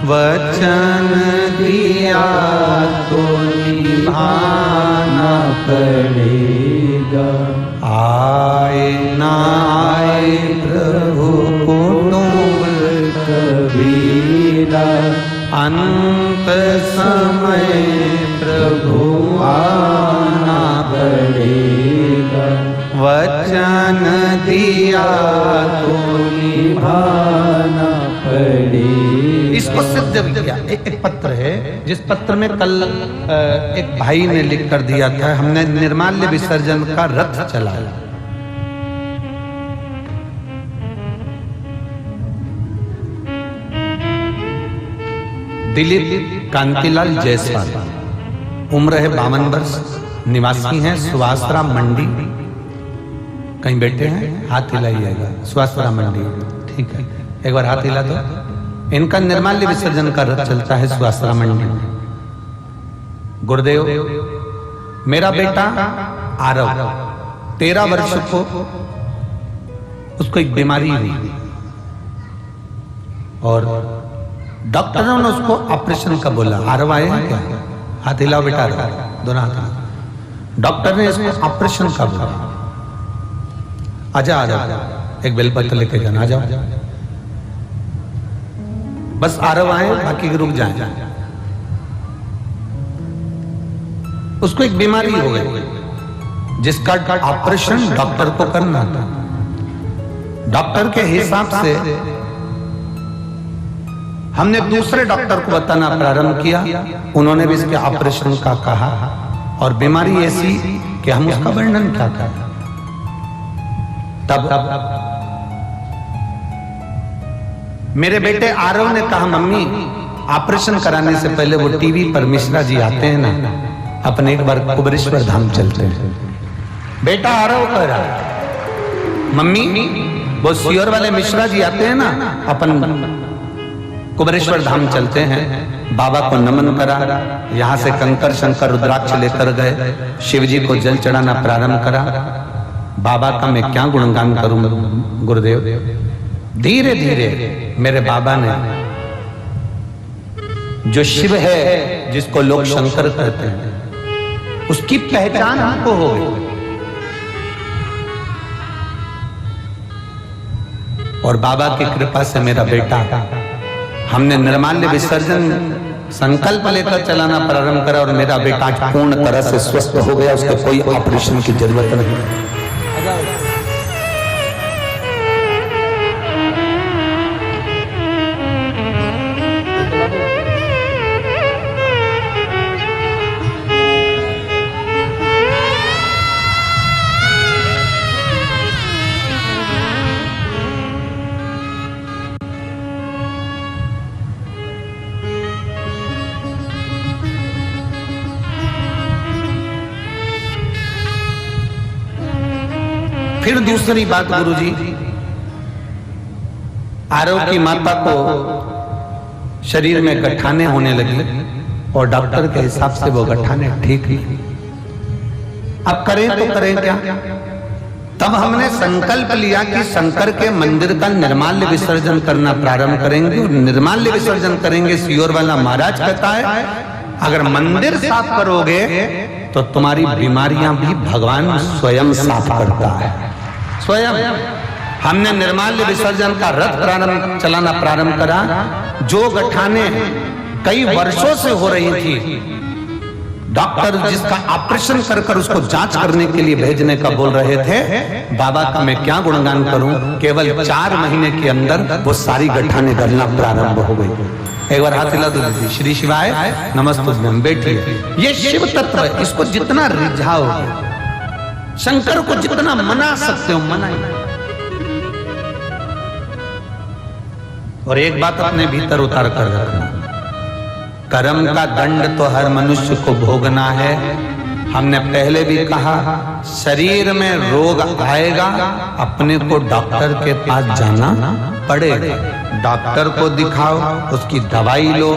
वचन दिया तो निभाना पड़ेगा। आए ना आए प्रभु कुटुंब कबीरा, अंत समय प्रभु आना पड़ेगा। वचन दिया तो निभाना पड़ेगा। इसको सिद्ध किया। एक पत्र है जिस पत्र में कल एक भाई ने लिख कर दिया था, हमने निर्माल्य विसर्जन का रथ चलाया। दिलीप कांतिलाल जायसवाल, उम्र है 52 वर्ष, निवासी हैं सुवासरा मंडी। कहीं बैठे हैं, हाथ हिलाइएगा। सुवासरा मंडी, ठीक है, एक बार हाथ हिला दो। इनका निर्माल्य विसर्जन का रथ चलता है सुवासरा मंडी। गुरुदेव, मेरा बेटा आरव 13 वर्ष को उसको एक बीमारी हुई और डॉक्टरों ने उसको ऑपरेशन का बोला। आरव आए हैं क्या? हाथ हिलाओ बेटा, दोनों हाथ। डॉक्टर ने इसको ऑपरेशन का बोला। आजा आजा, एक बेलपत्र लेके जाना, आ जाओ। बस आरव आए, बाकी रुक जाए। उसको एक बीमारी हो गई जिसका ऑपरेशन डॉक्टर को करना था। डॉक्टर के हिसाब से हमने दूसरे डॉक्टर को बताना प्रारंभ किया। उन्होंने भी इसके ऑपरेशन का कहा और बीमारी ऐसी कि हम उसका वर्णन क्या करें। तब मेरे बेटे आरव ने कहा, मम्मी ऑपरेशन कराने से पहले वो टीवी पर मिश्रा जी आते हैं ना, अपन एक बार कुबेरेश्वर धाम चलते हैं। बेटा आरव कह रहा, मम्मी वो सियोर वाले मिश्रा जी आते हैं ना, अपन कुबेरेश्वर धाम चलते हैं। बाबा को नमन करा, यहाँ से कंकर शंकर रुद्राक्ष लेकर गए, शिव जी को जल चढ़ाना प्रारंभ करा। बाबा का मैं क्या गुणगान करूं गुरुदेव। धीरे धीरे मेरे बाबा ने जो शिव है, जिसको लोग शंकर कहते हैं, उसकी पहचान हमको हो गई। और बाबा की कृपा से मेरा बेटा, हमने निर्माल्य विसर्जन संकल्प लेकर चलाना प्रारंभ करा और मेरा बेटा पूर्ण तरह से स्वस्थ हो गया। उसको कोई ऑपरेशन की जरूरत नहीं। फिर दूसरी बात गुरुजी, आरव की माता को शरीर में गठाने होने लगी और डॉक्टर के हिसाब से वो गठाने ठीक नहीं। अब करें तो करें क्या? तब हमने संकल्प लिया कि शंकर के मंदिर का निर्माल्य विसर्जन करना प्रारंभ करेंगे और निर्माल्य विसर्जन करेंगे। सियोर वाला महाराज कहता है, अगर मंदिर साफ करोगे तो तुम्हारी बीमारियां भी भगवान स्वयं साफ करता है। स्वयं हमने निर्माल्य विसर्जन का रथ चलाना प्रारंभ करा। जो गठाने कई वर्षों से हो रही थी, डॉक्टर जिसका ऑपरेशन कर कर उसको जांच करने के लिए भेजने का बोल रहे थे, बाबा का मैं क्या गुणगान करूं। केवल 4 महीने के अंदर वो सारी गठाने गलना प्रारंभ हो गई। एक बार हाथ हिला दो। श्री शिवाय नमस्तुभ्यं। बैठिए। ये शिव तत्व है, इसको जितना रिझाओ, शंकर को जितना मना सकते हो मनाइए। और एक बात अपने भीतर उतार कर रखना, कर्म का दंड तो हर मनुष्य को भोगना है। हमने पहले भी कहा, शरीर में रोग आएगा, अपने को डॉक्टर के पास जाना पड़ेगा। डॉक्टर को दिखाओ, उसकी दवाई लो,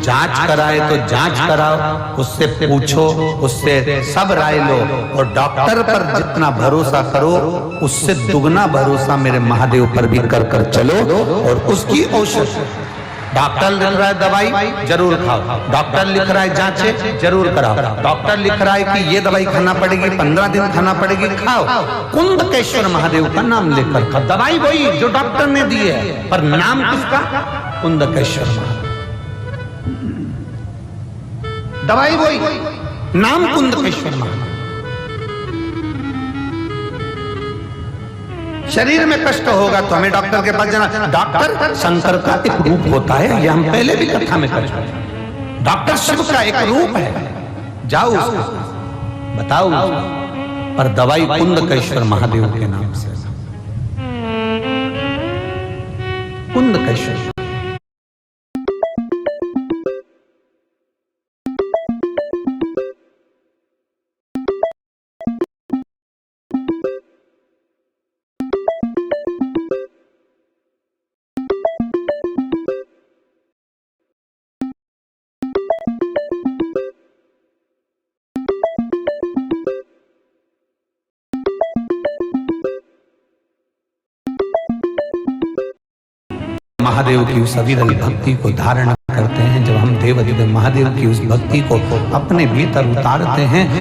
जांच कराए तो जांच कराओ, उससे पूछो, उससे सब राय लो, और डॉक्टर पर जितना भरोसा करो उससे दुगना भरोसा मेरे महादेव पर भी कर कर चलो। और उसकी औषध, डॉक्टर लिख रहा है दवाई जरूर खाओ, डॉक्टर लिख रहा है जांचे जरूर कराओ, डॉक्टर लिख रहा है कि ये दवाई खाना पड़ेगी, 15 दिन खाना पड़ेगी, खाओ। कुंदकेश्वर महादेव का नाम लेकर खाओ। दवाई वही जो डॉक्टर ने दी है, पर नाम किसका? कुंदकेश्वर महादेव। दवाई वही, नाम कुंदकेश्वर महादेव। शरीर में कष्ट होगा तो हमें डॉक्टर के पास जाना। डॉक्टर शंकर का एक रूप होता है, ये हम पहले भी कथा में कर चुके हैं। डॉक्टर शिव का एक रूप है, जाओ उसको बताओ, पर दवाई कुंदकेश्वर महादेव के नाम से। कुंदकेश्वर महादेव की उस अविरल भक्ति को धारण करते हैं। जब हम देव महादेव की उस भक्ति को अपने भीतर उतारते हैं